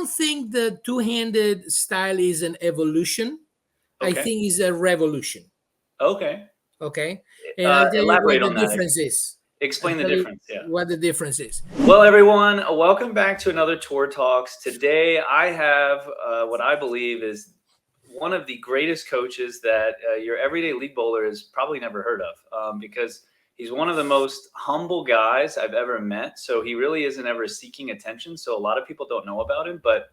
don't think the two-handed style is an evolution. I Okay. think it's a revolution. Okay. Okay. And I'll tell you what Elaborate the on that. difference is. Explain the difference. Yeah. What the difference is. Well, everyone, welcome back to another Tour Talks. Today, I have what I believe is one of the greatest coaches that your everyday league bowler has probably never heard of, because he's one of the most humble guys I've ever met. So he really isn't ever seeking attention. So a lot of people don't know about him, but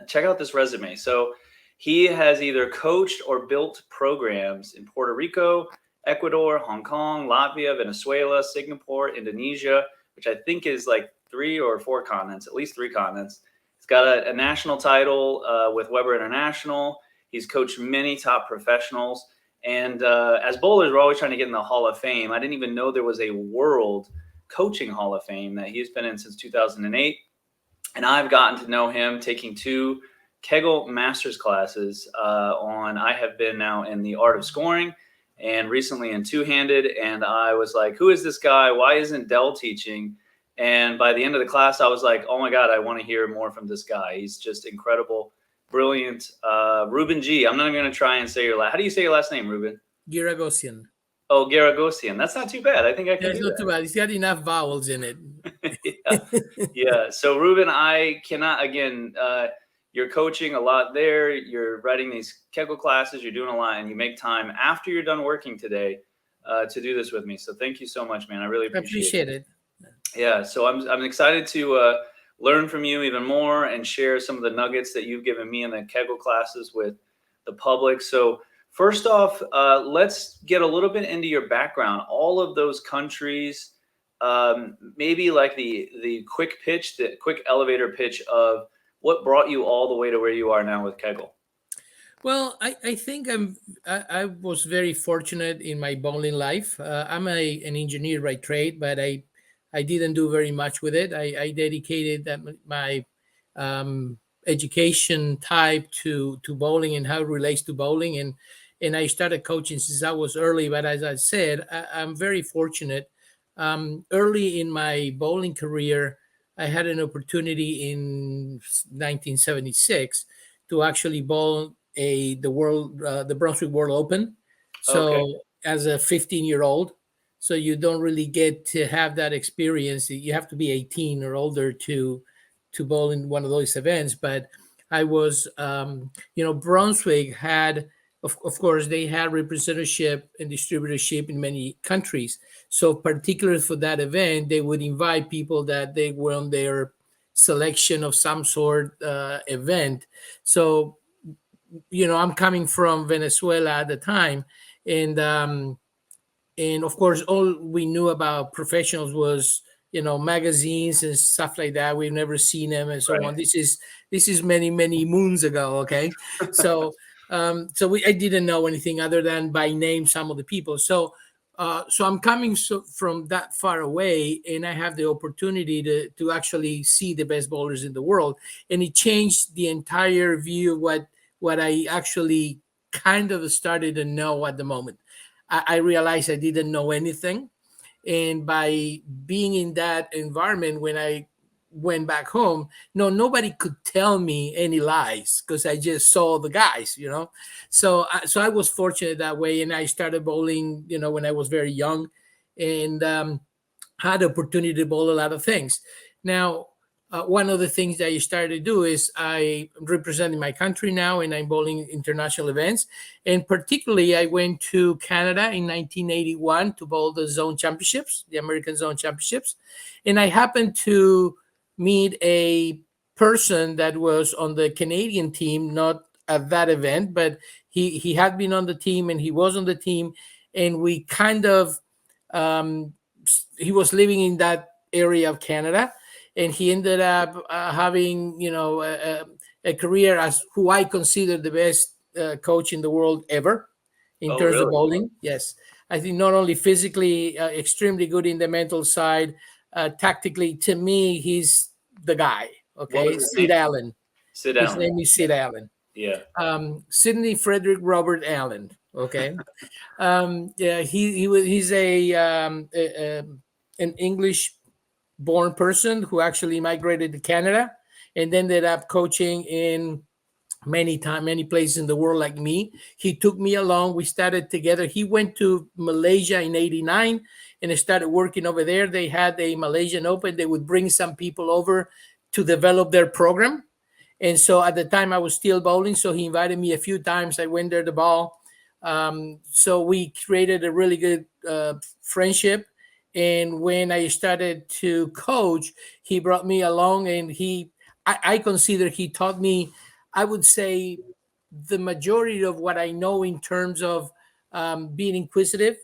check out this resume. So he has either coached or built programs in Puerto Rico, Ecuador, Hong Kong, Latvia, Venezuela, Singapore, Indonesia, which I think is like 3 or 4 continents, at least 3 continents. He's got a national title with Weber International. He's coached many top professionals. And as bowlers, we're always trying to get in the Hall of Fame. I didn't even know there was a World Coaching Hall of Fame that he's been in since 2008. And I've gotten to know him taking 2 Kegel master's classes I have been now in the art of scoring and recently in two-handed. And I was like, who is this guy? Why isn't Dell teaching? And by the end of the class, I was like, oh my God, I want to hear more from this guy. He's just incredible, brilliant. Ruben G. I'm not even going to try and say your last. How do you say your last name, Ruben? Ghiragossian. Oh, Ghiragossian. That's not too bad. I think I can do It's not too bad. It's got enough vowels in it. Yeah. So Ruben, I cannot, again, you're coaching a lot there. You're writing these Kegel classes. You're doing a lot, and you make time after you're done working today to do this with me. So thank you so much, man. I really appreciate it. Yeah. So I'm excited to learn from you even more and share some of the nuggets that you've given me in the Kegel classes with the public. So first off, let's get a little bit into your background. All of those countries, maybe like the quick pitch, the quick elevator pitch of what brought you all the way to where you are now with Kegel. Well, I think I was very fortunate in my bowling life. I'm an engineer by trade, but I didn't do very much with it. I dedicated my education type to bowling and how it relates to bowling, and I started coaching since I was early. But as I said, I'm very fortunate. Early in my bowling career, I had an opportunity in 1976 to actually bowl the Brunswick World Open. So as a 15-year-old, so you don't really get to have that experience. You have to be 18 or older to bowl in one of those events. But I was, Brunswick had, of course, they had representative and distributorship in many countries. So particularly for that event, they would invite people that they were on their selection of some sort event. So, I'm coming from Venezuela at the time. And of course, all we knew about professionals was, magazines and stuff like that. We've never seen them and so on. This is many, many moons ago. Okay. So, I didn't know anything other than by name some of the people. So I'm coming from that far away, and I have the opportunity to actually see the best bowlers in the world, and it changed the entire view of what I actually kind of started to know at the moment. I realized I didn't know anything, and by being in that environment, when I went back home, nobody could tell me any lies because I just saw the guys, So I was fortunate that way, and I started bowling, when I was very young, and had the opportunity to bowl a lot of things. Now, one of the things that I started to do is I representing my country now, and I'm bowling international events. And particularly, I went to Canada in 1981 to bowl the zone championships, the American zone championships. And I happened to meet a person that was on the Canadian team, not at that event, but he had been on the team, and he was on the team. And we kind of, he was living in that area of Canada. And he ended up having, a career as who I consider the best coach in the world ever in terms of bowling. Yes. I think not only physically extremely good in the mental side, tactically, to me, he's the guy. Okay. Syd Allen. Syd Allen. His name is Syd Allen. Yeah. Sidney Frederick Robert Allen. Okay. Yeah. He's an English born person who actually migrated to Canada, and ended up coaching in many places in the world like me. He took me along. We started together. He went to Malaysia in 89 and started working over there. They had a Malaysian Open. They would bring some people over to develop their program. And so at the time I was still bowling. So he invited me a few times. I went there to bowl. So we created a really good friendship. And when I started to coach, he brought me along, and I consider he taught me, I would say, the majority of what I know in terms of being inquisitive,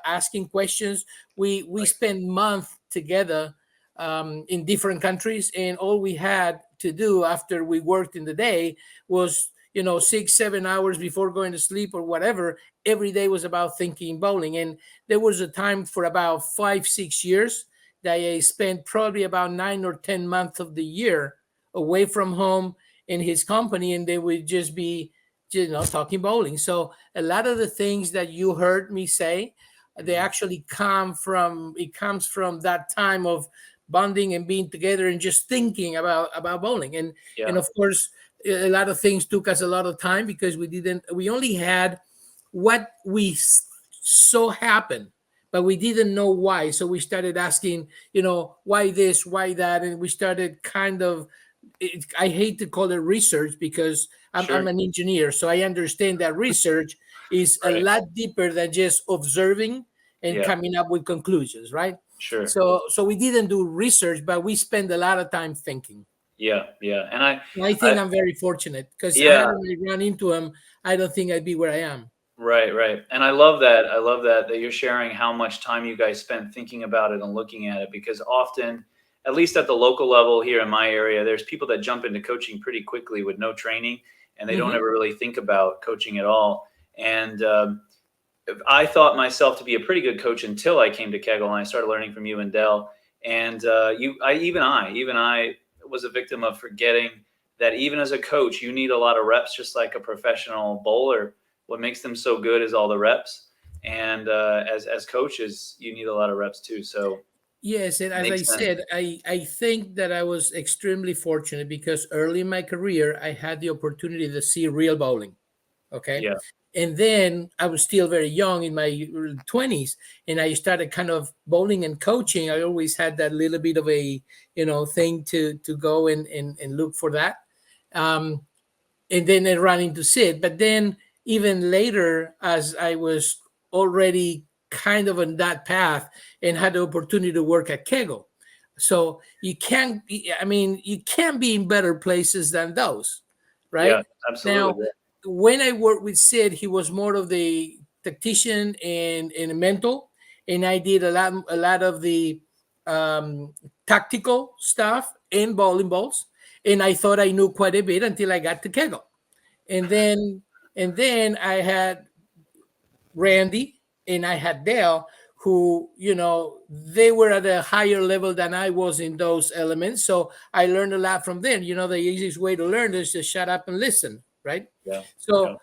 asking questions. We spent months together in different countries, and all we had to do after we worked in the day was 6-7 hours before going to sleep or whatever. Every day was about thinking bowling. And there was a time for about 5-6 years that I spent probably about 9 or 10 months of the year away from home in his company, and they would just be talking bowling. So a lot of the things that you heard me say, they actually comes from that time of bonding and being together and just thinking about bowling. And of course, a lot of things took us a lot of time because we only had what we saw happen, but we didn't know why. So we started asking, why this, why that, and we started kind of, I hate to call it research because I'm an engineer, so I understand that research is a lot deeper than just observing and coming up with conclusions, right? Sure. So we didn't do research, but we spend a lot of time thinking. Yeah. And I think I'm very fortunate because I hadn't run into him, I don't think I'd be where I am. Right. And I love that you're sharing how much time you guys spent thinking about it and looking at it, because often, at least at the local level here in my area, there's people that jump into coaching pretty quickly with no training, and they don't ever really think about coaching at all. And I thought myself to be a pretty good coach until I came to Kegel and I started learning from you and Dell. And even I was a victim of forgetting that even as a coach, you need a lot of reps, just like a professional bowler. What makes them so good is all the reps. And as coaches, you need a lot of reps too. So yes, and as I said, I think that I was extremely fortunate because early in my career, I had the opportunity to see real bowling. Okay. Yeah. And then I was still very young in my 20s, and I started kind of bowling and coaching. I always had that little bit of a, thing to go and look for that. And then I ran into Syd. But then even later, as I was already kind of on that path and had the opportunity to work at Kegel. So you can't be in better places than those, right? Yeah, absolutely. Now, when I worked with Syd, he was more of the tactician and a mental, and I did a lot of the tactical stuff in bowling balls, and I thought I knew quite a bit until I got to Kegel, and then I had Randy and I had Dale, who, they were at a higher level than I was in those elements. So I learned a lot from them. The easiest way to learn is to shut up and listen, right? Yeah. So,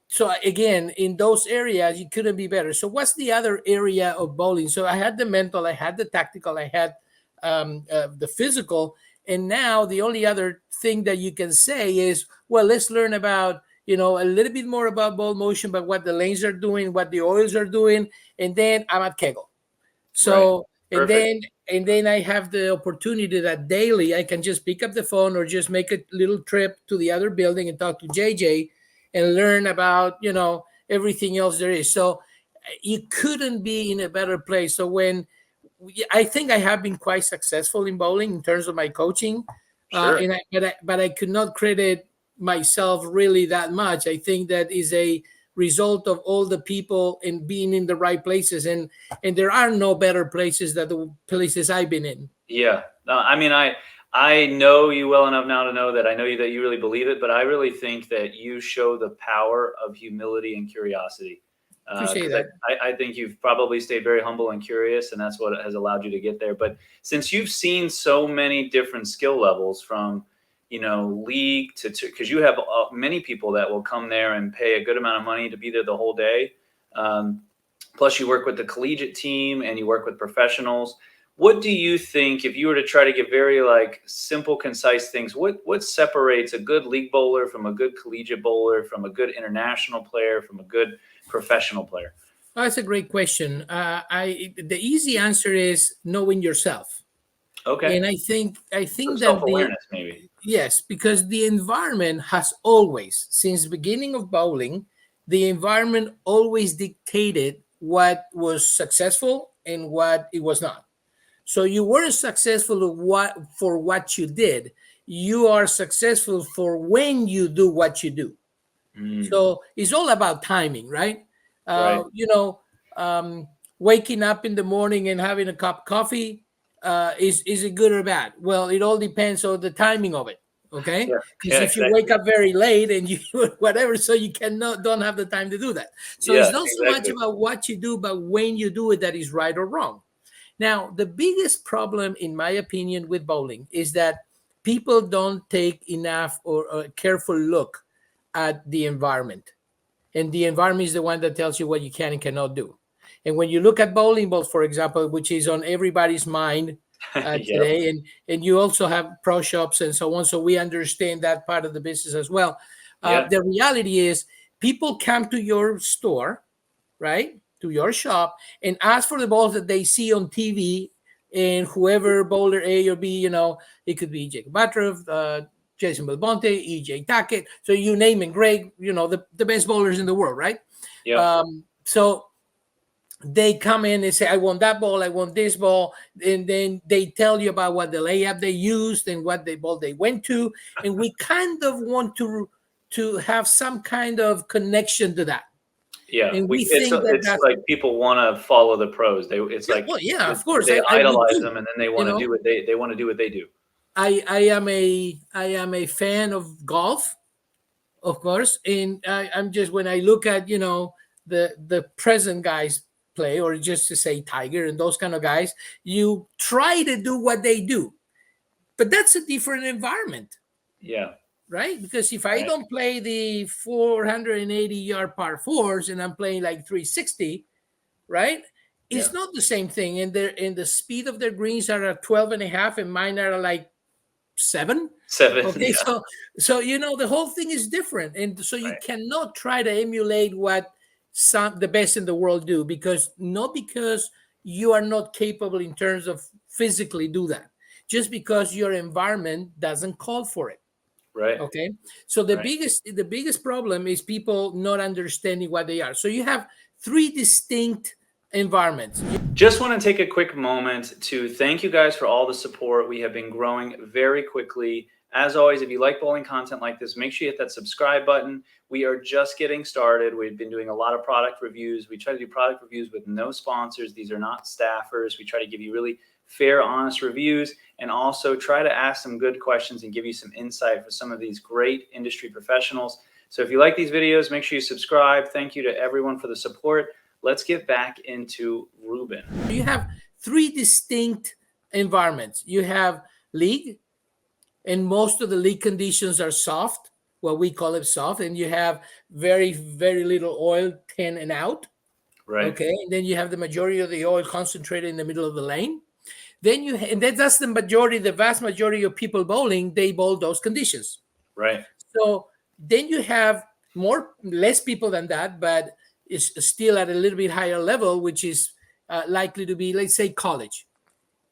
so again, in those areas, you couldn't be better. So what's the other area of bowling? So I had the mental, I had the tactical, I had the physical. And now the only other thing that you can say is, well, let's learn about, a little bit more about ball motion, but what the lanes are doing, what the oils are doing. And then I'm at Kegel. So, and then I have the opportunity that daily I can just pick up the phone or just make a little trip to the other building and talk to JJ and learn about, everything else there is. So you couldn't be in a better place. So I think I have been quite successful in bowling in terms of my coaching, Sure. but I could not credit myself really that much. I think that is a result of all the people and being in the right places, and there are no better places than the places I've been in. Yeah. I know you well enough now to know that I know that you really believe it, but I really think that you show the power of humility and curiosity. Appreciate that. I think you've probably stayed very humble and curious, and that's what has allowed you to get there. But since you've seen so many different skill levels from, league to, because you have many people that will come there and pay a good amount of money to be there the whole day. Plus you work with the collegiate team and you work with professionals. What do you think, if you were to try to give very like simple, concise things, what separates a good league bowler from a good collegiate bowler, from a good international player, from a good professional player? Oh, that's a great question. The easy answer is knowing yourself, Okay. and I Some think that self-awareness, maybe. yes, because the environment has always, since the beginning of bowling, the environment always dictated what was successful and what it was not. So you weren't successful for what you did. You are successful for when you do what you do. Mm, So it's all about timing, right? right. You know, waking up in the morning and having a cup of coffee, is it good or bad? Well, it all depends on the timing of it. Okay, Yeah. because Yeah. if you wake Exactly. up very late and you whatever, so you cannot don't have the time to do that. So it's Yeah. not so much Exactly. about what you do, but when you do it that is right or wrong. Now, the biggest problem, in my opinion, with bowling is that people don't take enough or a careful look at the environment. And the environment is the one that tells you what you can and cannot do. And when you look at bowling balls, for example, which is on everybody's mind Yep. today, and you also have pro shops and so on, so we understand that part of the business as well. Yeah. The reality is, people come to your store, right, to your shop, and ask for the balls that they see on TV, and whoever bowler A or B, it could be Jacob Buttruff, Jason Belmonte, EJ Tackett, so you name it, Greg, the best bowlers in the world, right? Yep. So they come in and say, I want that ball, I want this ball, and then they tell you about what the layup they used and what the ball they went to, and we kind of want to have some kind of connection to that, Yeah. and we It's think that it's that's like people want to follow the pros. It's yeah, like well, yeah, of course, they I would idolize too. them, and then they You want to know, do what they want to do what they do. I am a fan of golf, of course, and I'm just, when I look at the present guys play, or just to say Tiger and those kind of guys, you try to do what they do, but that's a different environment, Yeah. right? Because if I Right. don't play the 480-yard par fours and I'm playing like 360, right? Yeah. It's not the same thing. And the speed of their greens are at 12 and a half, and mine are like 7. 7. Okay, Yeah. so the whole thing is different, and so you Right. cannot try to emulate what the best in the world do, because not because you are not capable in terms of physically do that, just because your environment doesn't call for it. Right. Okay, so the Right. biggest problem is people not understanding what they are. So you have 3 distinct environments. Just want to take a quick moment to thank you guys for all the support. We have been growing very quickly. As always, if you like bowling content like this, make sure you hit that subscribe button. We are just getting started. We've been doing a lot of product reviews. We try to do product reviews with no sponsors. These are not staffers. We try to give you really fair, honest reviews, and also try to ask some good questions and give you some insight for some of these great industry professionals. So if you like these videos, make sure you subscribe. Thank you to everyone for the support. Let's get back into Ruben. You have 3 distinct environments. You have league, and most of the league conditions are soft, what we call it soft, and you have very, very little oil, 10 and out. Right. Okay, and then you have the majority of the oil concentrated in the middle of the lane. Then that's the vast majority of people bowling, they bowl those conditions. Right. So then you have less people than that, but it's still at a little bit higher level, which is likely to be, let's say, college.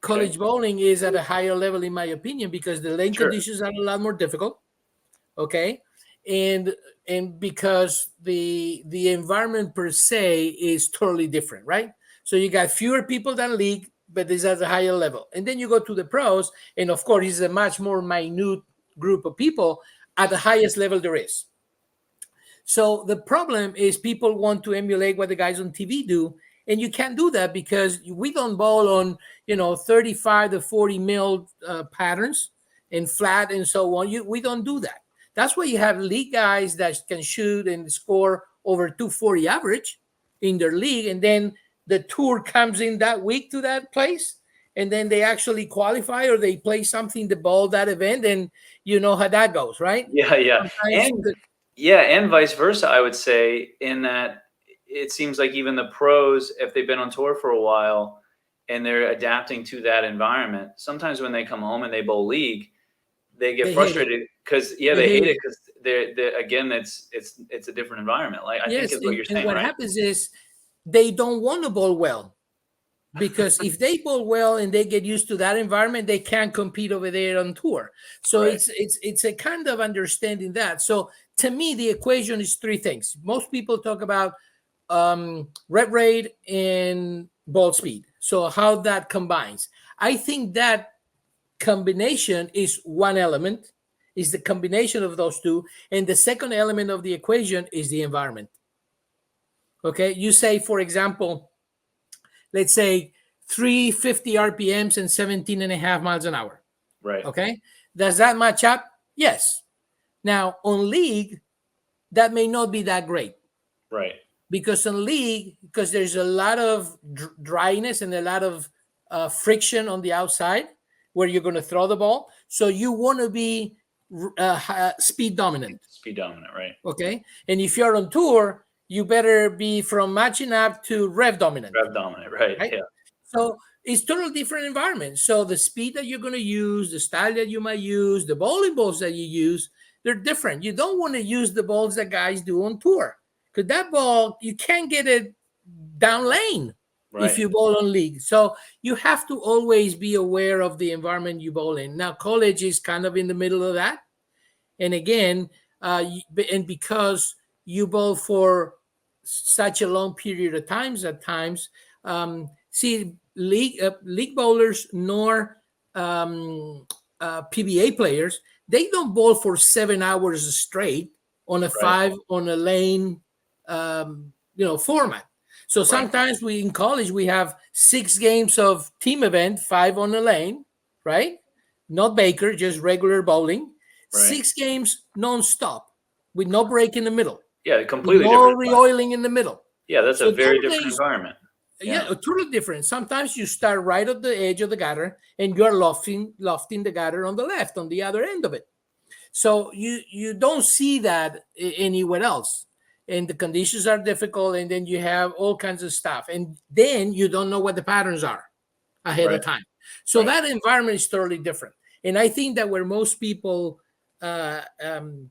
College bowling is at a higher level, in my opinion, because the lane conditions are a lot more difficult. Okay, and because the environment per se is totally different, right? So you got fewer people than league, but it's at a higher level. And then you go to the pros, and of course, it's a much more minute group of people at the highest level there is. So the problem is, people want to emulate what the guys on TV do, and you can't do that because we don't bowl on 35 to 40 mil patterns and flat and so on. We don't do that. That's why you have league guys that can shoot and score over 240 average in their league, and then the tour comes in that week to that place, and then they actually qualify or they play something to bowl that event, and you know how that goes, right? Yeah. Yeah. Sometimes And vice versa, I would say, in that it seems like even the pros, if they've been on tour for a while and they're adapting to that environment. Sometimes when they come home and they bowl league, they get They hate it. frustrated because They they hate hate it it. because they're again, it's a different environment. Like I think Yes, is what you're and saying, what right? happens is they don't want to bowl well, because if they bowl well and they get used to that environment, they can't compete over there on tour. So Right. it's a kind of understanding that. So to me, the equation is three things. Most people talk about rep rate and ball speed. So how that combines. I think that combination is one element, is the combination of those two. And the second element of the equation is the environment. Okay, you say, for example, let's say 350 RPMs and 17 and a half miles an hour. Right. Okay, does that match up? Yes. Now on league, that may not be that great. Right. Because in league, because there's a lot of dryness and a lot of friction on the outside where you're going to throw the ball. So you want to be speed dominant. Speed dominant, right? Okay. And if you're on tour, you better be from matching up to rev dominant. Rev dominant, right? Yeah. So it's totally different environment. So the speed that you're going to use, the style that you might use, the bowling balls that you use, they're different. You don't want to use the balls that guys do on tour, because that ball, you can't get it down lane if you bowl on league. So you have to always be aware of the environment you bowl in. Now, college is kind of in the middle of that. And again, and because you bowl for such a long period of times at times, see, league bowlers nor PBA players, they don't bowl for 7 hours straight on a five on a lane format. So sometimes we in college we have 6 games of team event, 5 on a lane, right? Not Baker, just regular bowling. 6 games non-stop with no break in the middle. Yeah, completely no different. re-oiling in the middle. Yeah, that's a very different environment. Yeah, totally different. Sometimes you start right at the edge of the gutter and you're lofting the gutter on the left, on the other end of it. So you don't see that anywhere else. And the conditions are difficult, and then you have all kinds of stuff. And then you don't know what the patterns are ahead of time. So that environment is totally different. And I think that where most people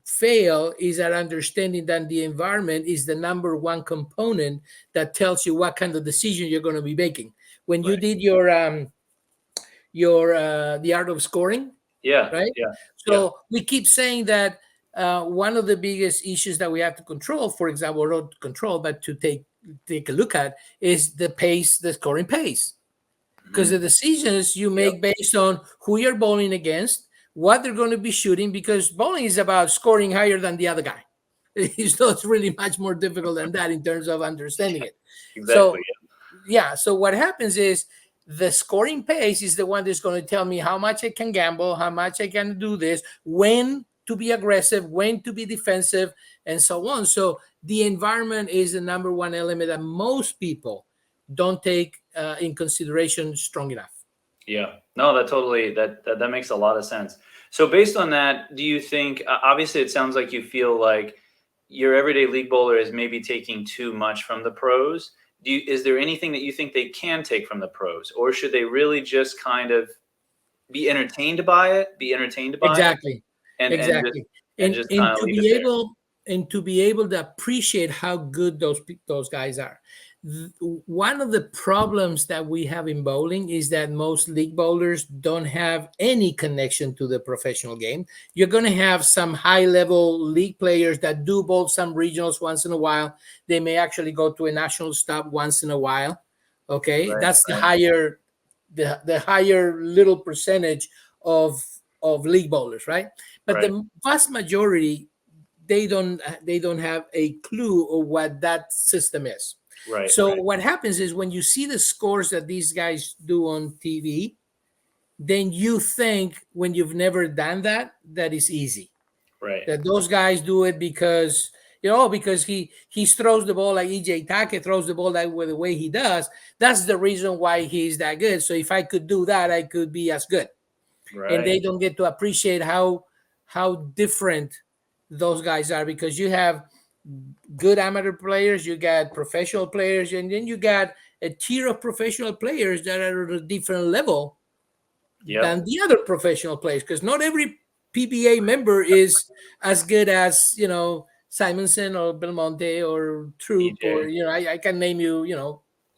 fail is at understanding that the environment is the number one component that tells you what kind of decision you're going to be making. When you did your the art of scoring, so we keep saying that one of the biggest issues that we have to control, for example, not control, but to take a look at, is the pace, the scoring pace, because the decisions you make based on who you're bowling against, what they're going to be shooting, because bowling is about scoring higher than the other guy. It's not really much more difficult than that in terms of understanding it. Exactly. So what happens is the scoring pace is the one that's going to tell me how much I can gamble, how much I can do this, when to be aggressive, when to be defensive, and so on. So the environment is the number one element that most people don't take in consideration strong enough. Yeah, no, that makes a lot of sense. So based on that, do you think, obviously it sounds like you feel like your everyday league bowler is maybe taking too much from the pros. Is there anything that you think they can take from the pros, or should they really just kind of be entertained by it? Exactly. And just kind of to leave be it able and to be able to appreciate how good those guys are. One of the problems that we have in bowling is that most league bowlers don't have any connection to the professional game. You're going to have some high-level league players that do bowl some regionals once in a while. They may actually go to a national stop once in a while. Okay, that's the higher, the higher little percentage of league bowlers, right? But the vast majority, they don't have a clue of what that system is. So what happens is when you see the scores that these guys do on TV, then you think, when you've never done that is easy. That those guys do it because he throws the ball like EJ Take throws the ball that the way he does. That's the reason why he's that good. So if I could do that, I could be as good. And they don't get to appreciate how different those guys are, because you have good amateur players, you got professional players, and then you got a tier of professional players that are at a different level Yep. than the other professional players, because not every PBA member is as good as, Simonson or Belmonte or Troop, or, EJ. I can name you,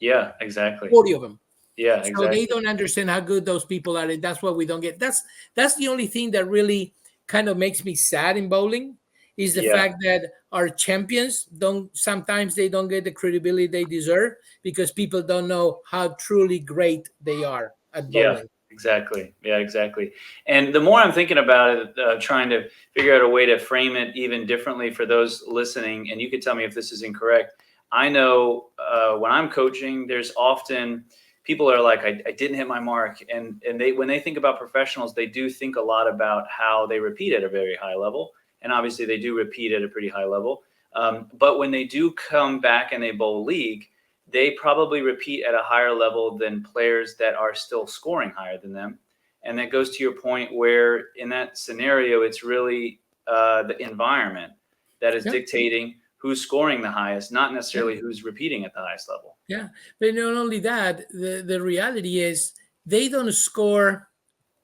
Yeah, exactly. 40 of them. Yeah, So exactly. they don't understand how good those people are, and that's what we don't get. That's the only thing that really kind of makes me sad in bowling, is the Yeah. fact that our champions sometimes they don't get the credibility they deserve, because people don't know how truly great they are at bowling. Exactly. Yeah, exactly. And the more I'm thinking about it, trying to figure out a way to frame it even differently for those listening, and you could tell me if this is incorrect. I know when I'm coaching, there's often people are like, I didn't hit my mark. And when they think about professionals, they do think a lot about how they repeat at a very high level. And obviously they do repeat at a pretty high level. But when they do come back and they bowl league, they probably repeat at a higher level than players that are still scoring higher than them. And that goes to your point where in that scenario, it's really the environment that is dictating who's scoring the highest, not necessarily who's repeating at the highest level. Yeah. But not only that, the reality is they don't score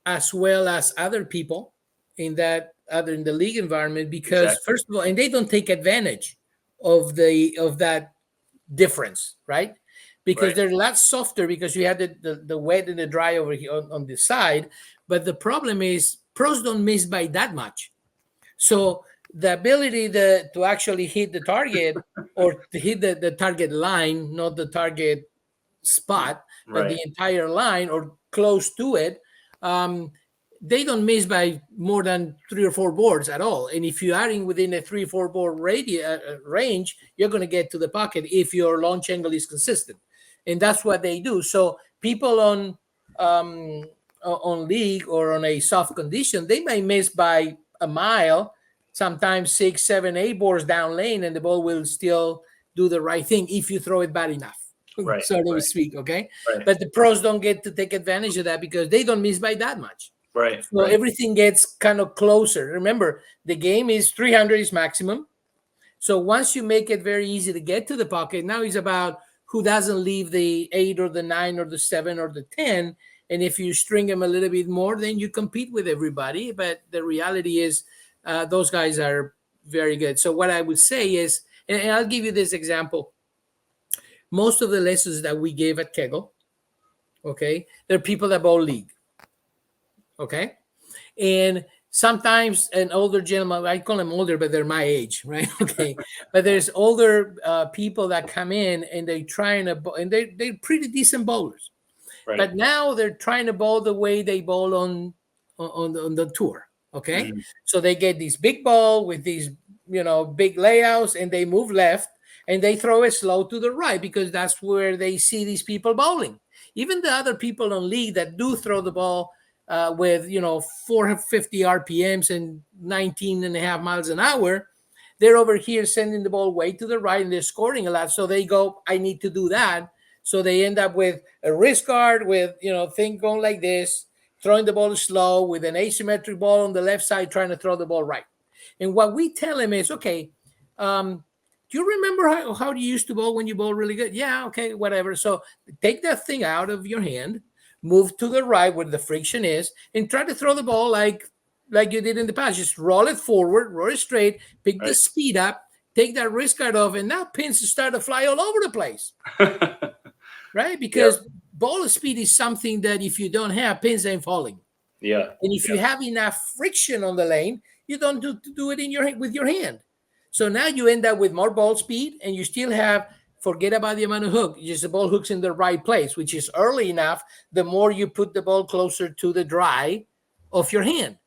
as well as other people in the league environment, because first of all, and they don't take advantage of that difference, right? Because they're a lot softer, because you have the wet and the dry over here on the side. But the problem is pros don't miss by that much. So the ability to actually hit the target, or to hit the target line, not the target spot, but the entire line or close to it, they don't miss by more than 3 or 4 boards at all. And if you are within a 3 or 4 board range, you're going to get to the pocket if your launch angle is consistent. And that's what they do. So people on league or on a soft condition, they may miss by a mile, sometimes 6, 7, 8 boards down lane, and the ball will still do the right thing if you throw it bad enough. So to speak, okay? But the pros don't get to take advantage of that, because they don't miss by that much. So everything gets kind of closer. Remember, the game is 300 is maximum. So once you make it very easy to get to the pocket, now it's about who doesn't leave the 8 or the 9 or the 7 or the 10. And if you string them a little bit more, then you compete with everybody. But the reality is those guys are very good. So what I would say is, and I'll give you this example. Most of the lessons that we gave at Kegel, okay, they're people that bowl league, okay? And sometimes an older gentleman, I call them older, but they're my age, right? Okay. But there's older people that come in and they try and they're pretty decent bowlers. But now they're trying to bowl the way they bowl on the tour, okay? So they get this big ball with these, big layouts, and they move left, and they throw it slow to the right, because that's where they see these people bowling. Even the other people on league that do throw the ball with 450 RPMs and 19 and a half miles an hour, they're over here sending the ball way to the right, and they're scoring a lot. So they go, I need to do that. So they end up with a wrist guard with thing going like this, throwing the ball slow with an asymmetric ball on the left side, trying to throw the ball right. And what we tell them is, okay, do you remember how you used to bowl when you bowl really good? Yeah, okay, whatever. So take that thing out of your hand, move to the right where the friction is, and try to throw the ball like you did in the past. Just roll it forward, roll it straight, pick the speed up, take that wrist guard off, and now pins start to fly all over the place. Right? Because ball speed is something that if you don't have, pins ain't falling. Yeah. And if you have enough friction on the lane, you don't do it with your hand. So now you end up with more ball speed, and you still have, forget about the amount of hook, just the ball hooks in the right place, which is early enough. The more you put the ball closer to the dry of your hand.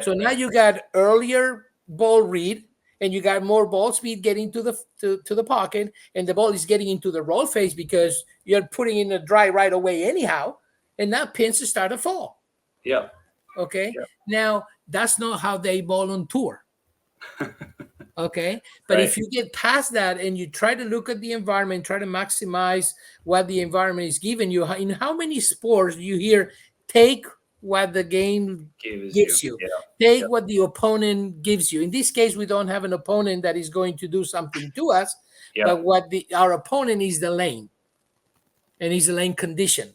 So now you got earlier ball read, and you got more ball speed getting to the pocket, and the ball is getting into the roll phase because you're putting in the dry right away anyhow, and now pins start to fall. Yeah. Okay. Yeah. Now that's not how they bowl on tour. Okay. But if you get past that and you try to look at the environment, try to maximize what the environment is giving you, in how many sports do you hear, take what the game gives you. Take what the opponent gives you. In this case, we don't have an opponent that is going to do something to us, but what our opponent is the lane. and it's the lane condition,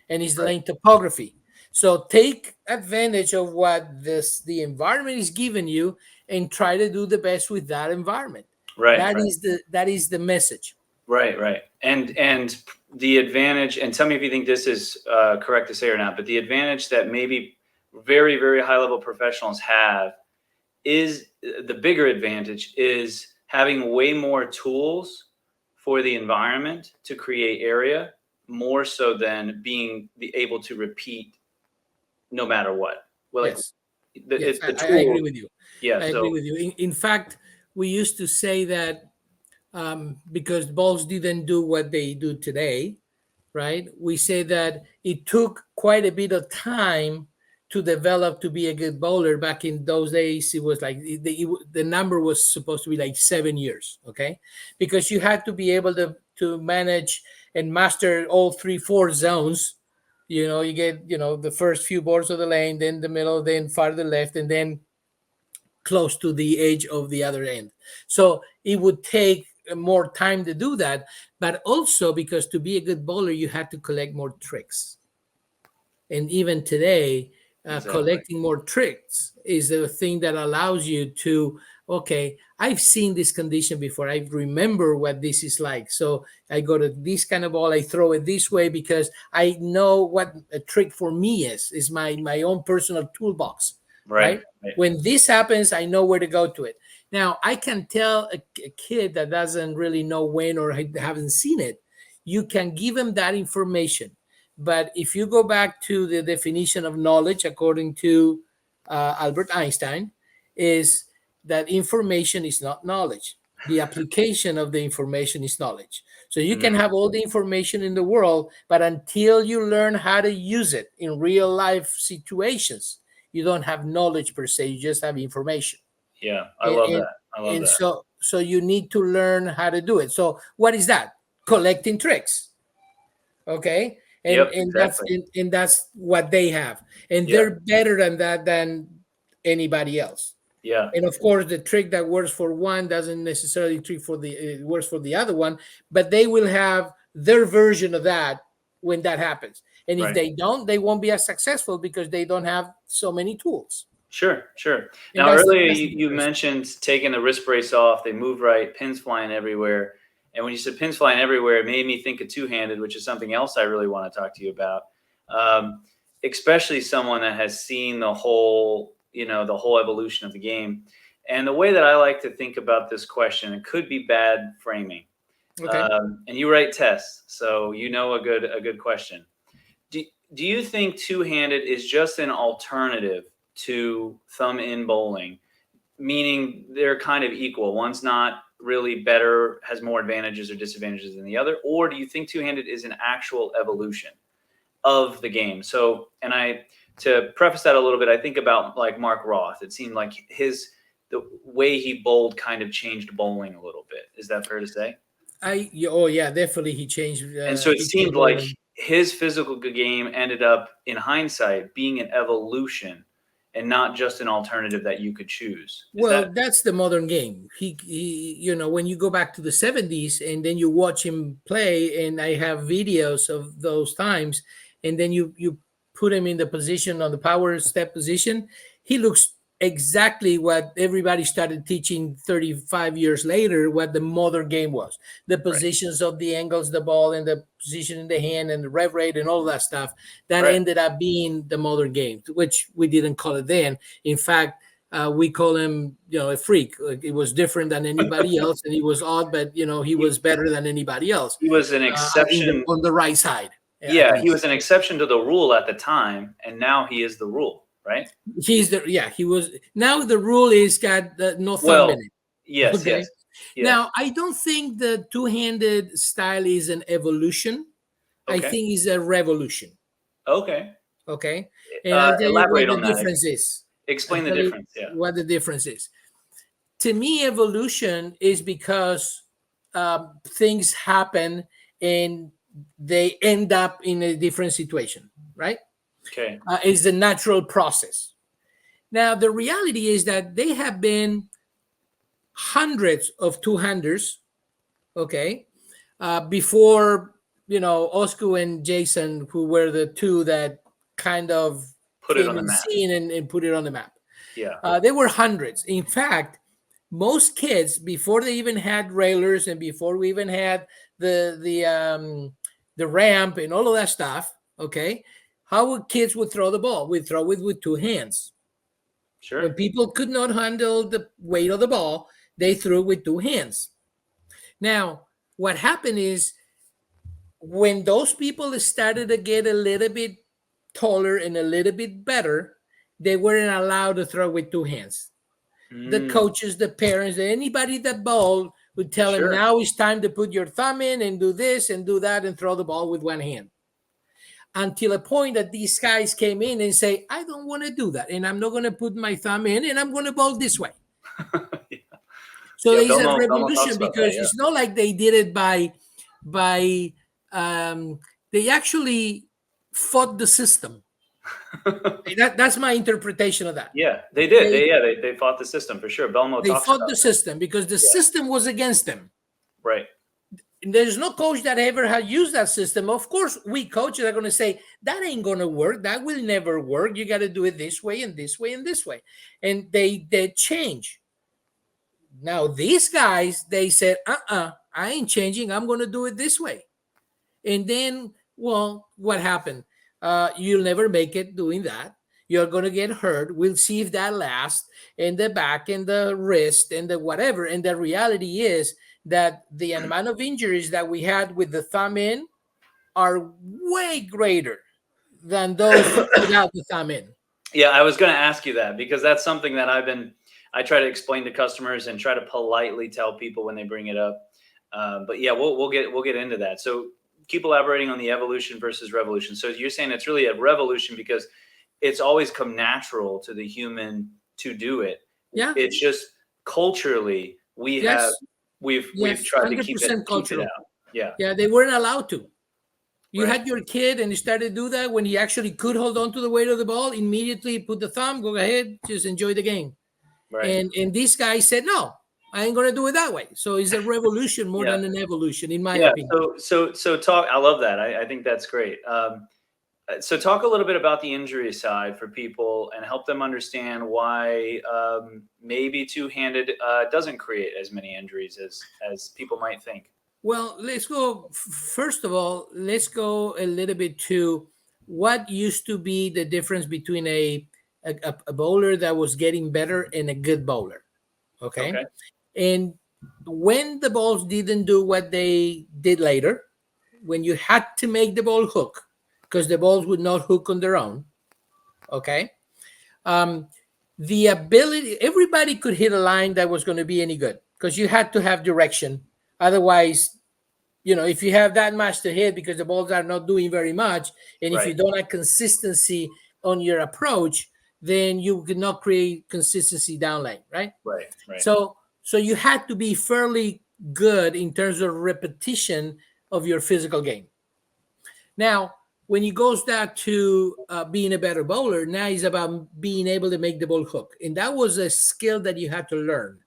and it's the Right. lane topography. So take advantage of what the environment is giving you and try to do the best with that environment. Right. That is the message. Right. And the advantage, and tell me if you think this is correct to say or not, but the advantage that maybe very, very high level professionals have is the bigger advantage is having way more tools for the environment to create area, more so than being able to repeat no matter what. Well, like Yes. Yes, the I agree tool. with you. Yeah. I agree So with you. In fact, we used to say that because balls didn't do what they do today, right? We say that it took quite a bit of time to develop to be a good bowler. Back in those days, it was like the number was supposed to be like 7 years, okay? Because you had to be able to manage and master all 3-4 zones. You get the first few boards of the lane, then the middle, then farther left, and then close to the edge of the other end. So it would take more time to do that, but also because to be a good bowler, you had to collect more tricks. And even today, exactly. collecting more tricks is the thing that allows you to, okay, I've seen this condition before. I remember what this is like. So I go to this kind of ball, I throw it this way because I know what a trick for me is my own personal toolbox, Right. right? When this happens, I know where to go to it. Now, I can tell a kid that doesn't really know when or haven't seen it, you can give them that information. But if you go back to the definition of knowledge, according to Albert Einstein, is that information is not knowledge. The application of the information is knowledge. So you can have all the information in the world, but until you learn how to use it in real life situations, you don't have knowledge per se. You just have information. Yeah, I And, love and, that. I love and that. so you need to learn how to do it. So what is that? Collecting tricks. Okay, and Yep, and that's exactly. and that's what they have, and Yeah, they're better than that than anybody else. yeah, And of course, the trick that works for one doesn't necessarily trick for the it works for the other one, but they will have their version of that when that happens. And if right. they don't, they won't be as successful because they don't have so many tools. Sure. And Now, earlier that's the you difference. mentioned taking the wrist brace off. They move right, pins flying everywhere. And when you said pins flying everywhere, it made me think of two-handed, which is something else I really want to talk to you about. Um, Especially someone that has seen the whole evolution of the game. And the way that I like to think about this question, it could be bad framing. Okay. And you write tests, so you know a good question. Do you think two-handed is just an alternative to thumb in bowling, meaning they're kind of equal? One's not really better, has more advantages or disadvantages than the other, or do you think two-handed is an actual evolution of the game? So, to preface that a little bit, I think about like Mark Roth. It seemed like the way he bowled kind of changed bowling a little bit. Is that fair to say? Oh yeah, definitely he changed. And so it He changed seemed like bowling. his physical game ended up, in hindsight, being an evolution and not just an alternative that you could choose. Is that Well, that's the modern game. When you go back to the 70s and then you watch him play, and I have videos of those times, and then you put him in the position on the power step position, he looks exactly what everybody started teaching 35 years later, what the modern game was. The right? positions of the angles, the ball, and the position in the hand, and the rev rate, and all that stuff. That Right. ended up being the modern game, which we didn't call it then. In fact, we call him, a freak. Like, it was different than anybody else, and he was odd, but he He, was better than anybody else. he was an exception. On the right side, at Yeah, he least. was an exception to the rule at the time, and now he is the rule, right? He was. Now the rule is got no thumb in Well, it. yes, Okay. yes, yes. Now I don't think the two-handed style is an evolution. I Okay, think it's a revolution. okay. Okay, and I'll tell you what Elaborate the on that. difference is. I'll Explain the tell you difference. Yeah. what the difference is. To me, evolution is because things happen and they end up in a different situation, right? Okay. It's a natural process. Now, the reality is that they have been hundreds of two-handers, okay, before Oscar and Jason, who were the two that kind of Put it came on the in map. scene and put it on the map. Yeah. There were hundreds. In fact, most kids, before they even had railers and before we even had the ramp and all of that stuff, okay, how would kids would throw the ball? We'd throw it with two hands. Sure. When people could not handle the weight of the ball, they threw with two hands. Now, what happened is when those people started to get a little bit taller and a little bit better, they weren't allowed to throw with two hands. The coaches, the parents, anybody that bowled would tell them, Sure. now it's time to put your thumb in and do this and do that and throw the ball with one hand. Until a point that these guys came in and say, I don't want to do that. And I'm not going to put my thumb in and I'm going to bowl this way. Yeah. So Yeah, there's a Belmo revolution talks about because that, yeah. it's not like they did it by they actually fought the system. That's my interpretation of that. Yeah, they did. They fought the system for sure. Belmo They talks fought about the that. system because the system was against them. Right. And there's no coach that ever had used that system. Of course, we coaches are going to say, that ain't going to work. That will never work. You got to do it this way and this way and this way. And they change. Now, these guys, they said, I ain't changing. I'm going to do it this way. And then, well, what happened? You'll never make it doing that. You're going to get hurt. We'll see if that lasts. And the back and the wrist and the whatever. And the reality is that the amount of injuries that we had with the thumb in are way greater than those without the thumb in. Yeah, I was going to ask you that because that's something that I try to explain to customers and try to politely tell people when they bring it up. But yeah, we'll get into that. So keep elaborating on the evolution versus revolution. So you're saying it's really a revolution because it's always come natural to the human to do it. Yeah. It's just culturally we've tried to keep it out. Yeah. Yeah, they weren't allowed to. You had your kid and you started to do that when he actually could hold on to the weight of the ball, immediately put the thumb, go ahead, just enjoy the game. Right. And this guy said, no, I ain't going to do it that way. So it's a revolution more than an evolution, in my opinion. So talk. I love that. I think that's great. So talk a little bit about the injury side for people and help them understand why maybe two-handed doesn't create as many injuries as people might think. Well, let's go. First of all, let's go a little bit to what used to be the difference between a bowler that was getting better and a good bowler. Okay. And when the balls didn't do what they did later, when you had to make the ball hook, because the balls would not hook on their own. Okay. The ability, everybody could hit a line that was going to be any good because you had to have direction. Otherwise, if you have that much to hit because the balls are not doing very much, and if you don't have consistency on your approach, then you could not create consistency down lane, right? Right. So you had to be fairly good in terms of repetition of your physical game. Now, when it goes down to being a better bowler, now it's about being able to make the ball hook. And that was a skill that you had to learn.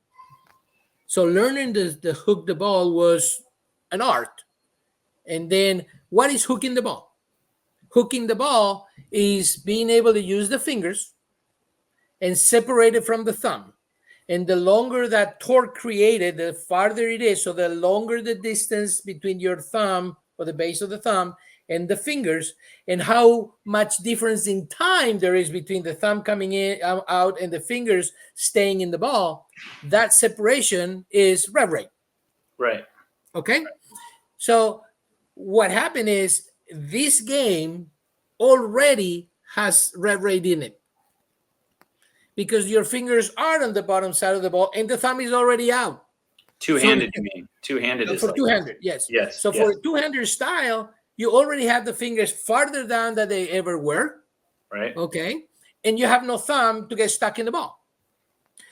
So learning the hook the ball was an art. And then what is hooking the ball? Hooking the ball is being able to use the fingers and separate it from the thumb. And the longer that torque created, the farther it is. So the longer the distance between your thumb or the base of the thumb and the fingers, and how much difference in time there is between the thumb coming in out and the fingers staying in the ball, that separation is rev rate. Right. Okay. So what happened is this game already has rev rate in it because your fingers are on the bottom side of the ball and the thumb is already out. Two-handed, you mean? Two-handed is for like two-handed, yes. Yes. So for a two-handed style, you already have the fingers farther down than they ever were. Right. Okay. And you have no thumb to get stuck in the ball.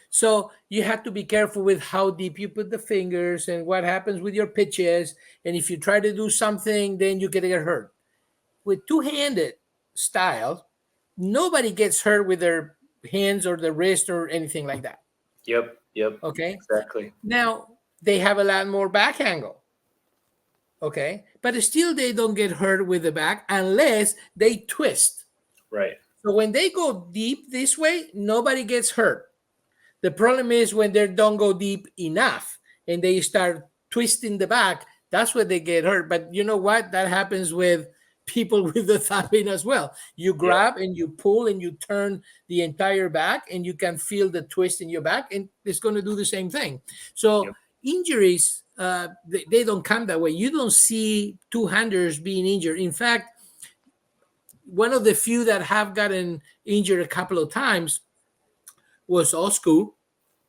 So you have to be careful with how deep you put the fingers and what happens with your pitches. And if you try to do something, then you get hurt. With two-handed style, nobody gets hurt with their hands or the wrist or anything like that. Yep. Okay. Exactly. Now they have a lot more back angle. Okay, but still they don't get hurt with the back unless they twist. Right. So when they go deep this way, nobody gets hurt. The problem is when they don't go deep enough and they start twisting the back, that's where they get hurt. But you know what? That happens with people with the thumb in as well. You grab and you pull and you turn the entire back, and you can feel the twist in your back, and it's going to do the same thing. So injuries, they don't come that way. You don't see two-handers being injured. In fact, one of the few that have gotten injured a couple of times was Osku,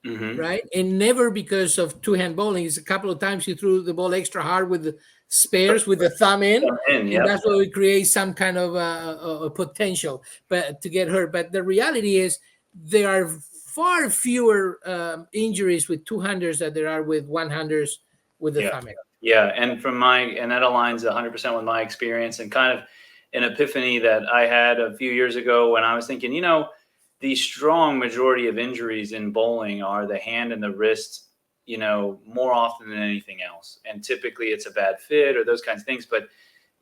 right? And never because of two-hand bowling. It's a couple of times he threw the ball extra hard with the spares, with the thumb in, and that's why we create some kind of a potential but to get hurt. But the reality is there are far fewer injuries with two-handers than there are with one-handers with the thumb in. Yeah, and that aligns 100% with my experience, and kind of an epiphany that I had a few years ago when I was thinking, the strong majority of injuries in bowling are the hand and the wrist, more often than anything else. And typically it's a bad fit or those kinds of things. But,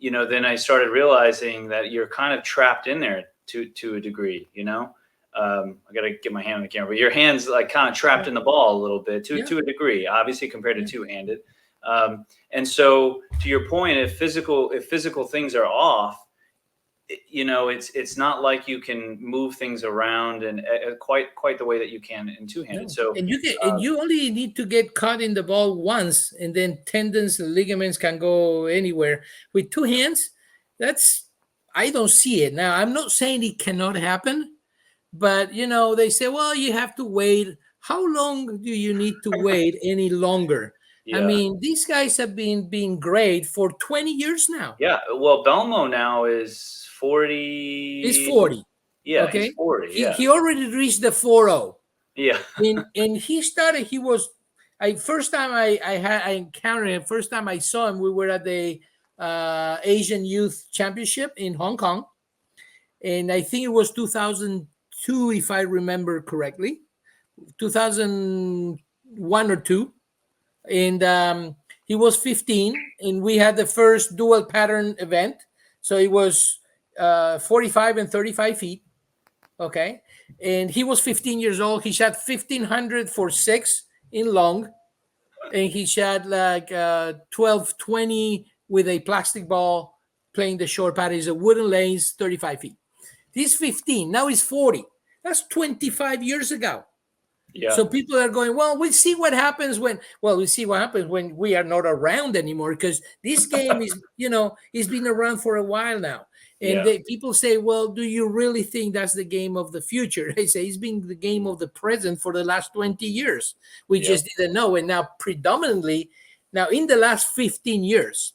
then I started realizing that you're kind of trapped in there to a degree, I got to get my hand on the camera, but your hand's like kind of trapped in the ball a little bit to a degree, obviously compared to two-handed. And so to your point, if physical things are off, it's not like you can move things around and quite the way that you can in two-handed. So and you only need to get caught in the ball once, and then tendons and ligaments can go anywhere. With two hands, I don't see it. Now, I'm not saying it cannot happen, but they say, well, you have to wait. How long do you need to wait any longer? I mean, these guys have been being great for 20 years now. Yeah. Well, Belmo now is 40. He's 40. Yeah. Okay. He's 40. Yeah. He already reached the 4-0. Yeah. and he started, first time I encountered him, first time I saw him, we were at the Asian Youth Championship in Hong Kong. And I think it was 2002, if I remember correctly, 2001 or 2. And he was 15, and we had the first dual pattern event. So it was 45 and 35 feet. Okay. And he was 15 years old. He shot 1,500 for 6 in long. And he shot like 12-20 with a plastic ball playing the short pattern. It's a wooden lanes, 35 feet. He's 15. Now he's 40. That's 25 years ago. Yeah. So people are going, well, we'll see what happens when we are not around anymore, because this game is, it's been around for a while now. And people say, well, do you really think that's the game of the future? They say it's been the game of the present for the last 20 years. We just didn't know. And now predominantly, in the last 15 years,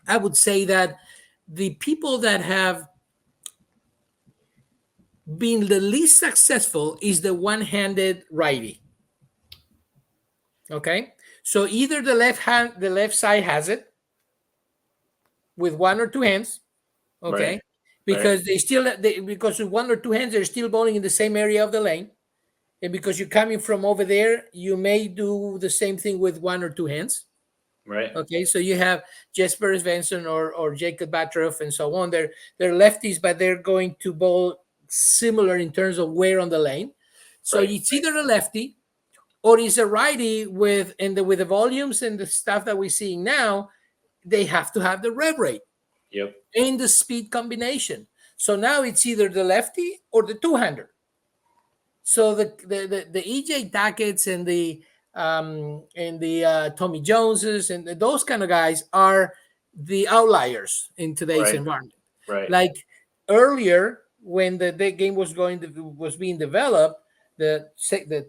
I would say that the people that have been the least successful is the one-handed righty. Okay, so either the left side has it with one or two hands. Okay, right. Because because with one or two hands they're still bowling in the same area of the lane, and because you're coming from over there, you may do the same thing with one or two hands. Right. Okay, so you have Jesper Svensson or Jacob Batroff and so on. They're lefties, but they're going to bowl similar in terms of where on the lane. So it's either a lefty or it's a righty with the volumes and the stuff that we're seeing now, they have to have the rev rate. Yep. And the speed combination. So now it's either the lefty or the two-hander. So the EJ Tackett's and the Tommy Joneses and those kind of guys are the outliers in today's environment. Right. Like earlier, when the game was being developed, the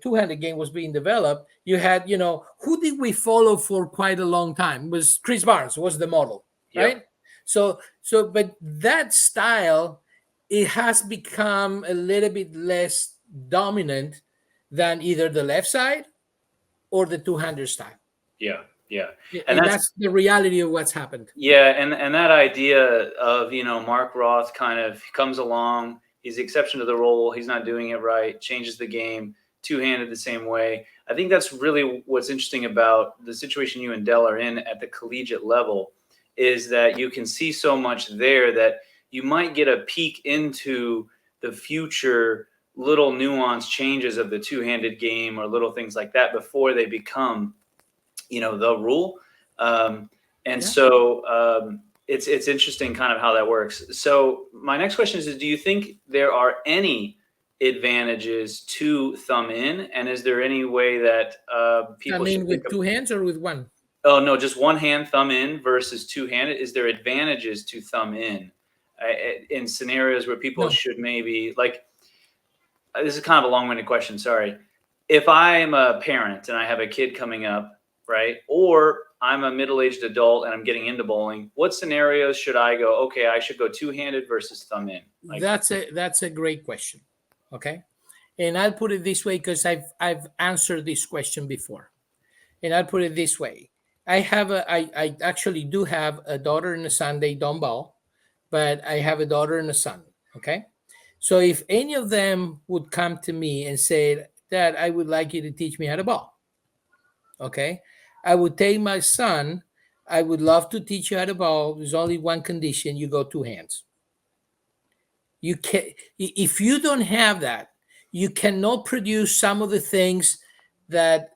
two-handed game was being developed, you had, who did we follow for quite a long time? It was Chris Barnes was the model, right? Yep. So but that style, it has become a little bit less dominant than either the left side or the two-hander style. Yeah. Yeah. And that's the reality of what's happened. Yeah. And that idea of, Mark Roth kind of comes along. He's the exception to the rule. He's not doing it right, changes the game, two-handed the same way. I think that's really what's interesting about the situation you and Dell are in at the collegiate level, is that you can see so much there that you might get a peek into the future little nuance changes of the two-handed game or little things like that before they become, the rule. It's interesting kind of how that works. So my next question is do you think there are any advantages to thumb in? And is there any way that people should with two hands or with one? Oh, no, just one hand thumb in versus two-handed. Is there advantages to thumb in scenarios where people should maybe, like, this is kind of a long-winded question, sorry. If I'm a parent and I have a kid coming up, right, or I'm a middle-aged adult and I'm getting into bowling, what scenarios should I go, okay, I should go two-handed versus thumb in? That's a great question, okay? And I'll put it this way because I've answered this question before. And I'll put it this way. I actually do have a daughter and a son. They don't bowl, but I have a daughter and a son, okay? So if any of them would come to me and say, Dad, I would like you to teach me how to bowl, okay? I would tell my son, I would love to teach you how to bowl. There's only one condition: you go two hands. You can, if you don't have that, you cannot produce some of the things that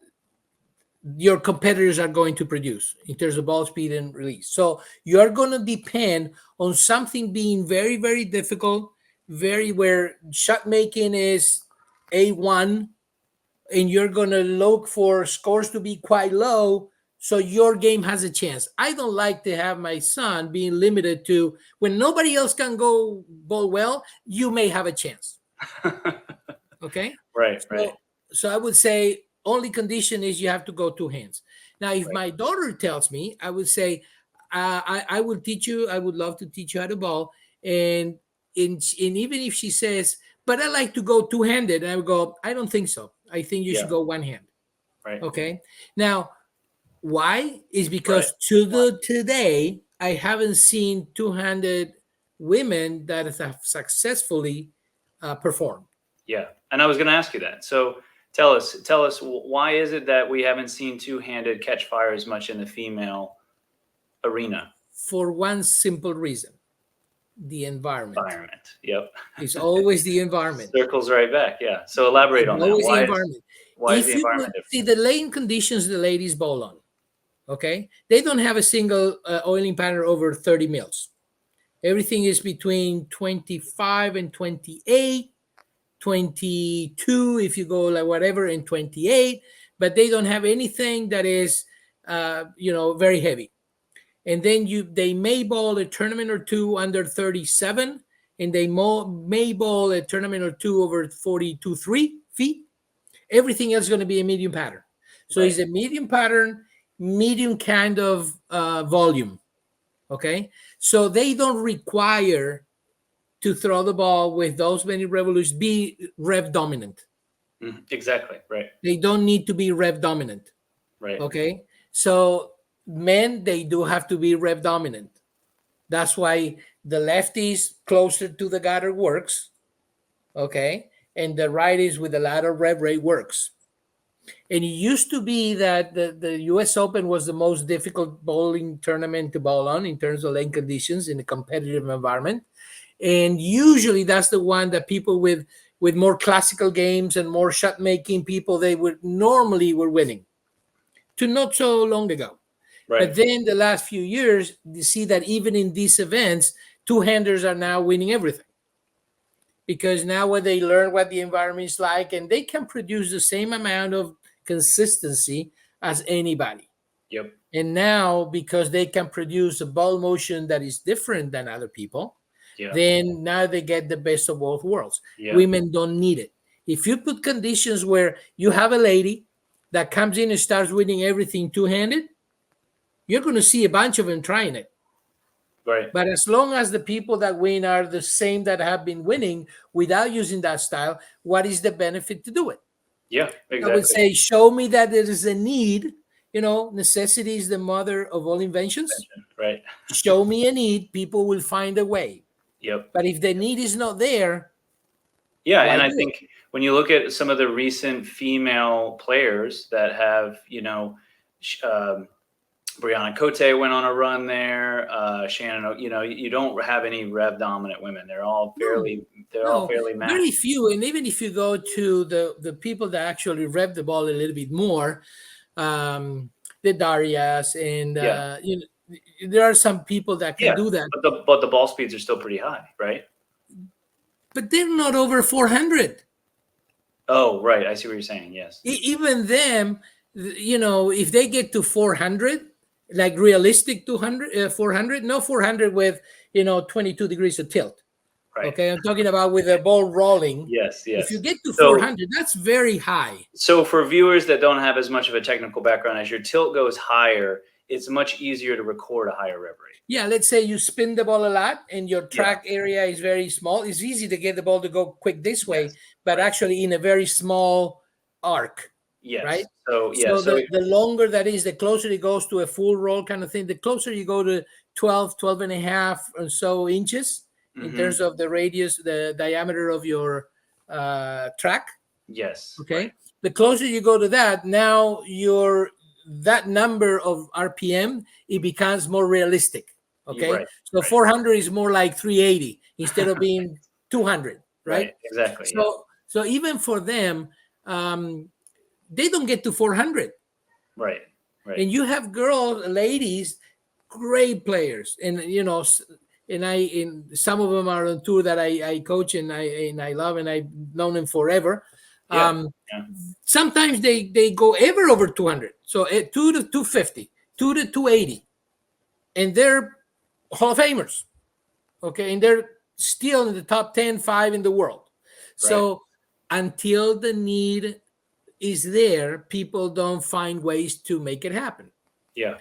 your competitors are going to produce in terms of ball speed and release. So you're going to depend on something being very, very difficult, where shot making is A1, and you're going to look for scores to be quite low so your game has a chance. I don't like to have my son being limited to when nobody else can go bowl well, you may have a chance. Okay? Right. So I would say only condition is you have to go two hands. Now, if my daughter tells me, I would say, I will teach you. I would love to teach you how to bowl. And even if she says, but I like to go two-handed, and I would go, I don't think so. I think you should go one hand. Right. Okay. Now, why? Is because today, I haven't seen two-handed women that have successfully performed. Yeah. And I was going to ask you that. So tell us, why is it that we haven't seen two-handed catch fire as much in the female arena? For one simple reason: the environment. Yep. It's always the environment. Circles right back. Yeah. So elaborate on that. Always the environment. Why is the environment different? See, the lane conditions the ladies bowl on, okay? They don't have a single oiling pattern over 30 mils. Everything is between 25 and 28. 22 if you go like whatever, and 28, but they don't have anything that is very heavy. And then they may bowl a tournament or two under 37, and they may bowl a tournament or two over 42.3 feet. Everything else is going to be a medium pattern. So it's a medium pattern, medium kind of volume. Okay, so they don't require to throw the ball with those many revolutions, be rev dominant. Exactly, right. They don't need to be rev dominant. Right. Okay. So men, they do have to be rev dominant. That's why the lefties closer to the gutter works. Okay. And the righties with a ladder rev rate works. And it used to be that the US Open was the most difficult bowling tournament to bowl on in terms of lane conditions in a competitive environment. And usually that's the one that people with more classical games and more shot making people, they were winning to not so long ago. Right. But then the last few years, you see that even in these events, two-handers are now winning everything. Because now when they learn what the environment is like, and they can produce the same amount of consistency as anybody. Yep. And now, because they can produce a ball motion that is different than other people, then now they get the best of both worlds. Yeah. Women don't need it. If you put conditions where you have a lady that comes in and starts winning everything two-handed, you're going to see a bunch of them trying it. Right. But as long as the people that win are the same that have been winning without using that style, what is the benefit to do it? Yeah, exactly. I would say, show me that there is a need. Necessity is the mother of all inventions. Right. Show me a need, people will find a way. Yep. But if the need is not there. Yeah, and I think when you look at some of the recent female players that have, Brianna Cote went on a run there. Shannon, you don't have any rev dominant women. They're all fairly matched. Very few. And even if you go to the people that actually rev the ball a little bit more, the Darias and there are some people that can do that. But the ball speeds are still pretty high, right? But they're not over 400. Oh, right. I see what you're saying. Yes. Even them, if they get to 400, like realistic 400, no 400 with 22 degrees of tilt. Right. Okay, I'm talking about with the ball rolling. Yes. If you get to 400, that's very high. So for viewers that don't have as much of a technical background, as your tilt goes higher, it's much easier to record a higher rev rate. Yeah, let's say you spin the ball a lot and your track area is very small. It's easy to get the ball to go quick this way, but actually in a very small arc. Yes. Right. So the longer that is, the closer it goes to a full roll kind of thing. The closer you go to 12 and a half or so inches in terms of the radius, the diameter of your track. Yes. Okay. Right. The closer you go to that, now that number of RPM, it becomes more realistic. Okay. Right. So 400 is more like 380 instead of being 200. Right. Exactly. So even for them, they don't get to 400. Right. And you have ladies, great players. And, and some of them are on tour that I coach and I love, and I've known them forever. Sometimes they go ever over 200. So 2 to 250, 2 to 280. And they're Hall of Famers. Okay. And they're still in the top 10, 5 in the world. Right. So until the need is there, people don't find ways to make it happen. Yeah.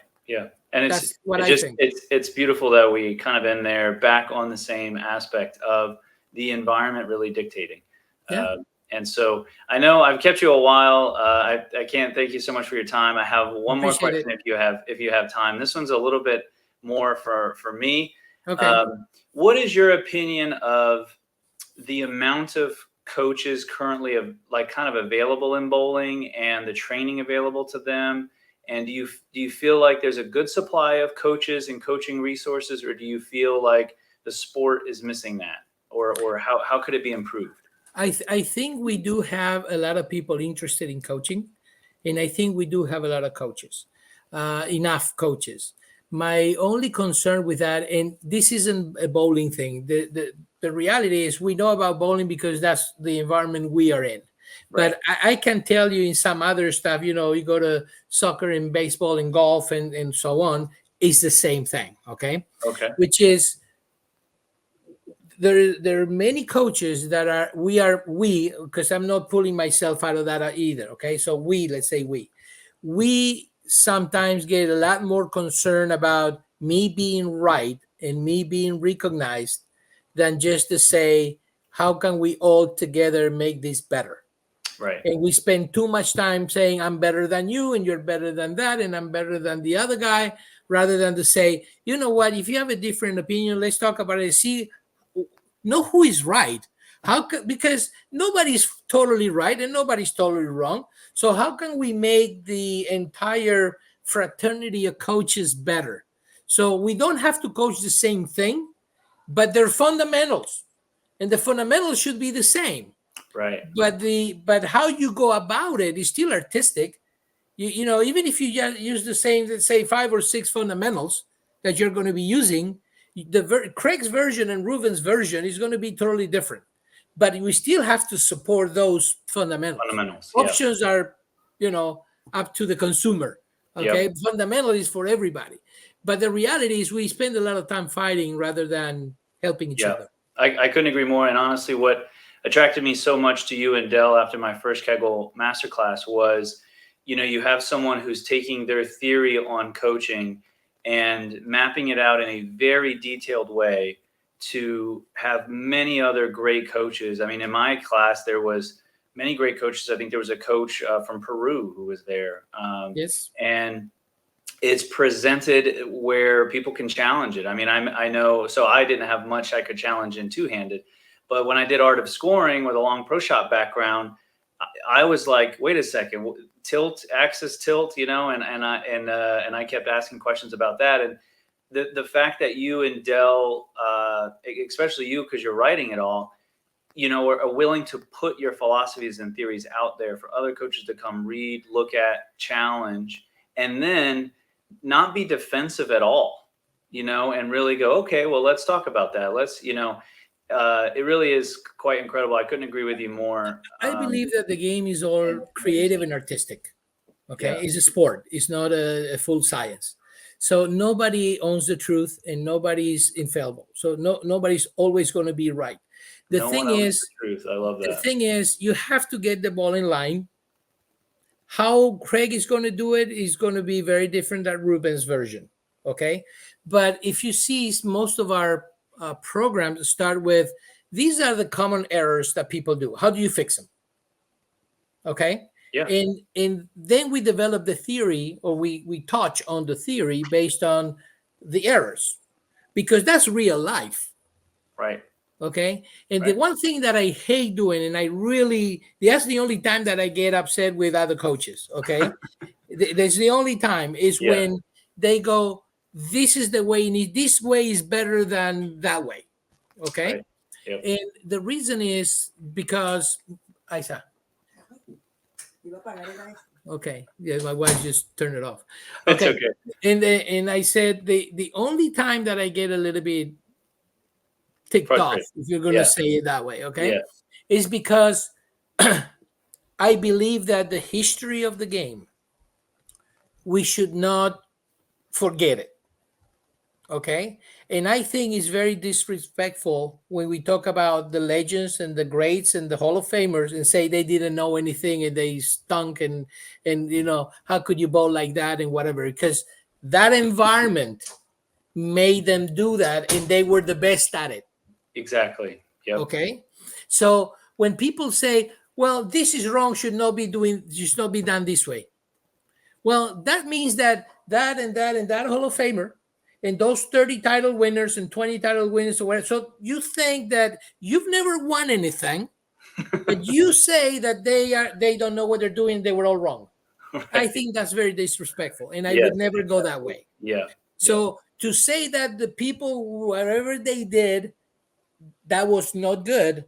And I think it's beautiful that we kind of end there back on the same aspect of the environment really dictating. And so I know I've kept you a while. I can't thank you so much for your time. I have one more question if you have time. This one's a little bit more for me. Okay. What is your opinion of the amount of coaches currently kind of available in bowling and the training available to them? And do you feel like there's a good supply of coaches and coaching resources, or do you feel like the sport is missing that, or how could it be improved? I think we do have a lot of people interested in coaching, and I think we do have a lot of coaches, enough coaches. My only concern with that, and this isn't a bowling thing, the reality is we know about bowling because that's the environment we are in. Right. But I can tell you in some other stuff, you go to soccer and baseball and golf and so on, it's the same thing, okay? Okay. Which is, there are many coaches that we, because I'm not pulling myself out of that either, okay? So let's say we sometimes get a lot more concerned about me being right and me being recognized than just to say, how can we all together make this better? Right. And we spend too much time saying, I'm better than you and you're better than that and I'm better than the other guy, rather than to say, you know what, if you have a different opinion, let's talk about it. Know who is right. Because nobody's totally right and nobody's totally wrong. So how can we make the entire fraternity of coaches better? So we don't have to coach the same thing, but they're fundamentals, and the fundamentals should be the same. Right. But how you go about it is still artistic. Even if you use the same, let's say 5 or 6 fundamentals that you're going to be using, Craig's version and Ruben's version is going to be totally different. But we still have to support those fundamentals. Options are, up to the consumer. Okay. Yep. Fundamental is for everybody. But the reality is we spend a lot of time fighting rather than helping each other. I couldn't agree more. And honestly, what attracted me so much to you and Dell after my first Kegel masterclass was, you have someone who's taking their theory on coaching and mapping it out in a very detailed way to have many other great coaches. I mean, in my class, there was many great coaches. I think there was a coach from Peru who was there. Yes. And it's presented where people can challenge it. I mean, I know, so I didn't have much I could challenge in two-handed, But when I did Art of Scoring with a long pro shot background, I was like, wait a second, tilt, axis tilt, and I kept asking questions about that. And the fact that you and Dell, especially you, because you're writing it all, are willing to put your philosophies and theories out there for other coaches to come read, look at, challenge, and then not be defensive at all, and really go, okay, well, let's talk about that. Let's, it really is quite incredible. I couldn't agree with you more. I believe that the game is all creative and artistic. Okay. Yeah. It's a sport. It's not a full science. So nobody owns the truth and nobody's infallible. So nobody's always going to be right. The thing is, the truth. I love that. The thing is, you have to get the ball in line. How Craig is going to do it is going to be very different than Ruben's version. Okay. But if you see, most of our programs start with, these are the common errors that people do. How do you fix them? Okay. Yeah. And then we develop the theory, or we touch on the theory based on the errors, because that's real life. Right. Okay. And right. The one thing that I hate doing, and that's the only time that I get upset with other coaches. Okay. That's the only time is when they go, this is the way, this way is better than that way. Okay. Right. Yep. And the reason is because okay. Yeah, my wife just turned it off. Okay. It's okay. And I said the only time that I get a little bit ticked off, if you're going to say it that way, okay, is because I believe that the history of the game, we should not forget it. Okay. And I think it's very disrespectful when we talk about the legends and the greats and the Hall of Famers and say they didn't know anything and they stunk and how could you bowl like that and whatever, because that environment made them do that and they were the best at it. Exactly. Yep. Okay. So when people say, well, this is wrong, should not be done this way. Well, that means that and that Hall of Famer and those 30 title winners and 20 title winners or whatever. So you think that you've never won anything, but you say that they don't know what they're doing. They were all wrong. Right. I think that's very disrespectful. And I would never go that way. Yeah. So to say that the people, whatever they did, that was not good,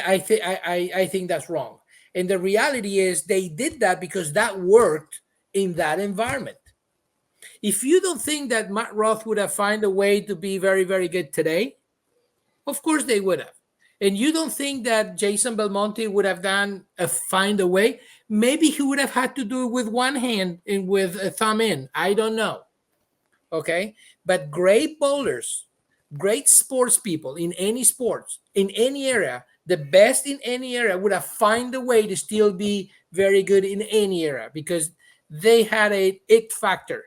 I think that's wrong. And the reality is they did that because that worked in that environment. If you don't think that Matt Roth would have found a way to be very, very good today, of course they would have. And you don't think that Jason Belmonte would have find a way? Maybe he would have had to do it with one hand and with a thumb in. I don't know. Okay. But great bowlers, great sports people in any sports, in any area, the best in any area would have find a way to still be very good in any area because they had a it factor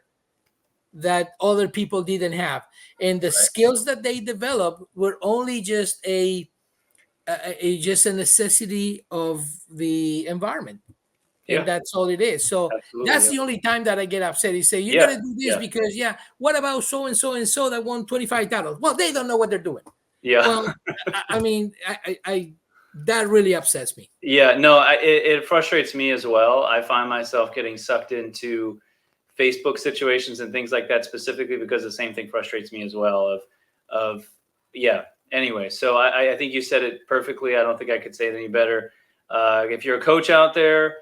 that other people didn't have. And the skills that they developed were only just a necessity of the environment. And that's all it is. So that's the only time that I get upset. He say, you got to do this because, what about so-and-so and so that won 25 titles? Well, they don't know what they're doing. Yeah. Well, I mean, I that really upsets me. Yeah, no, it frustrates me as well. I find myself getting sucked into Facebook situations and things like that specifically because the same thing frustrates me as well Anyway, so I think you said it perfectly. I don't think I could say it any better. If you're a coach out there,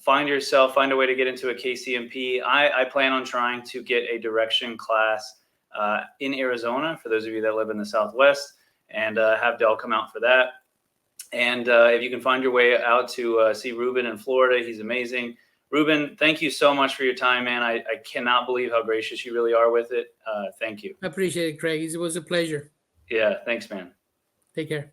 find a way to get into a KCMP. I plan on trying to get a direction class in Arizona for those of you that live in the Southwest and have Dell come out for that. And if you can find your way out to see Ruben in Florida, he's amazing. Ruben, thank you so much for your time, man. I cannot believe how gracious you really are with it. Thank you. I appreciate it, Craig. It was a pleasure. Yeah, thanks, man. Take care.